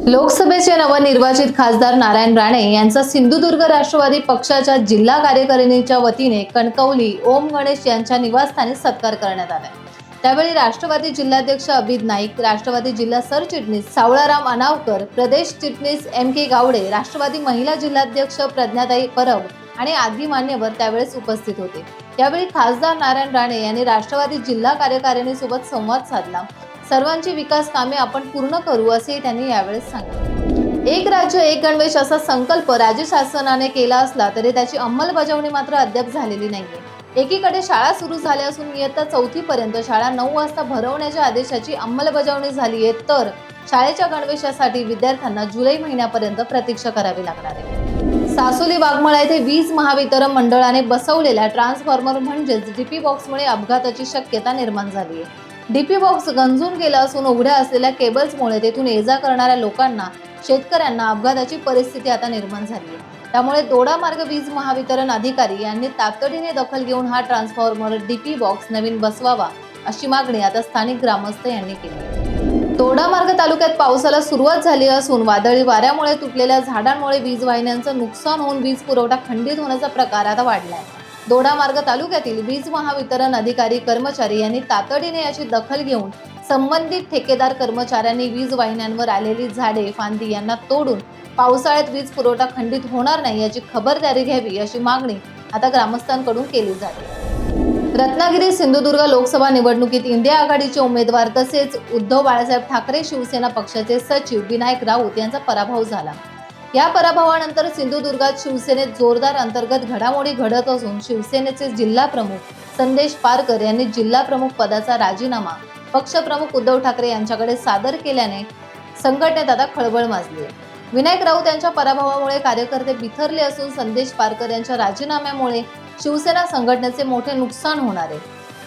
लोकसभेचे नवनिर्वाचित खासदार नारायण राणे यांचा सिंधुदुर्ग राष्ट्रवादी पक्षाच्या जिल्हा कार्यकारिणीच्या वतीने कणकवली ओम गणेश यांच्या निवासस्थानी सत्कार करण्यात आला। त्यावेळी राष्ट्रवादी जिल्हाध्यक्ष अभिद नाईक, राष्ट्रवादी जिल्हा सरचिटणीस सावळाराम अनावकर, प्रदेश चिटणीस MK गावडे, राष्ट्रवादी महिला जिल्हाध्यक्ष प्रज्ञाताई परब आणि आदी मान्यवर त्यावेळेस उपस्थित होते। यावेळी खासदार नारायण राणे यांनी राष्ट्रवादी जिल्हा कार्यकारिणीसोबत संवाद साधला। सर्वांची विकास कामे आपण पूर्ण करू असे त्यांनी यावेळेस सांगितले। एक राज्य एक गणवेश असा संकल्प राज्य शासनाने केला असला तरी त्याची अंमलबजावणी मात्र अद्याप झालेली नाहीये। एकीकडे शाळा सुरू झाल्या असून इयत्ता 4थी पर्यंत शाळा 9 वाजता भरवण्याच्या आदेशाची अंमलबजावणी झाली आहे, तर शाळेच्या गणवेशासाठी विद्यार्थ्यांना जुलै महिन्यापर्यंत प्रतीक्षा करावी लागणार आहे। सासोली वाघमळा येथे वीज महावितरण मंडळाने बसवलेल्या ट्रान्सफॉर्मर म्हणजेच डीपी बॉक्समुळे अपघाताची शक्यता निर्माण झाली आहे। डीपी बॉक्स गंजून गेला असून उघड्या असलेल्या केबल्समुळे तेथून ये-जा करणाऱ्या लोकांना, शेतकऱ्यांना अपघाताची परिस्थिती आता निर्माण झाली आहे। त्यामुळे दोडामार्ग वीज महावितरण अधिकारी यांनी तातडीने दखल घेऊन हा ट्रान्सफॉर्मर डीपी बॉक्स नवीन बसवावा अशी मागणी आता स्थानिक ग्रामस्थ यांनी केली। दोडामार्ग तालुक्यात पावसाला सुरुवात झाली असून वादळी वाऱ्यामुळे तुटलेल्या झाडांमुळे वीज वाहिन्यांचं नुकसान होऊन वीज पुरवठा खंडित होण्याचा प्रकार आता वाढला आहे। दोडामार्ग तालुक्यातील वीज महावितरण अधिकारी, कर्मचारी यांनी तातडीने याची दखल घेऊन संबंधित ठेकेदार कर्मचाऱ्यांनी वीज वाहिन्यांवर आलेली झाडे, फांदी यांना तोडून पावसाळ्यात वीज पुरवठा खंडित होणार नाही याची खबरदारी घ्यावी अशी मागणी आता ग्रामस्थांकडून केली जाते। रत्नागिरी सिंधुदुर्ग लोकसभा निवडणुकीत इंडिया आघाडीचे उमेदवार तसेच उद्धव बाळासाहेब ठाकरे शिवसेना पक्षाचे सचिव विनायक राऊत यांचा पराभव झाला। या पराभवानंतर सिंधुदुर्गात शिवसेनेत जोरदार अंतर्गत घडामोडी घडत असून शिवसेनेचे जिल्हा प्रमुख संदेश पारकर यांनी जिल्हा प्रमुख पदाचा राजीनामा पक्षप्रमुख उद्धव ठाकरे यांच्याकडे सादर केल्याने संघटनेत आता खळबळ माजली आहे। विनायक राऊत यांच्या पराभवामुळे कार्यकर्ते बिथरले असून संदेश पारकर यांच्या राजीनाम्यामुळे शिवसेना संघटनेचे मोठे नुकसान होणार आहे।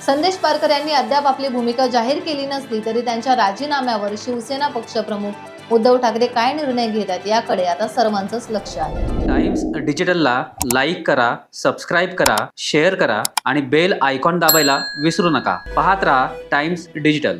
संदेश पारकर यांनी अद्याप आपली भूमिका जाहीर केली नसली तरी त्यांच्या राजीनाम्यावर शिवसेना पक्षप्रमुख उद्धव ठाकरे काय निर्णय घेतात याकडे आता सर्वांचंच लक्ष आहे। टाइम्स डिजिटलला लाईक करा, सबस्क्राईब करा, शेअर करा आणि बेल आयकॉन दाबायला विसरू नका। पाहत रहा टाइम्स डिजिटल।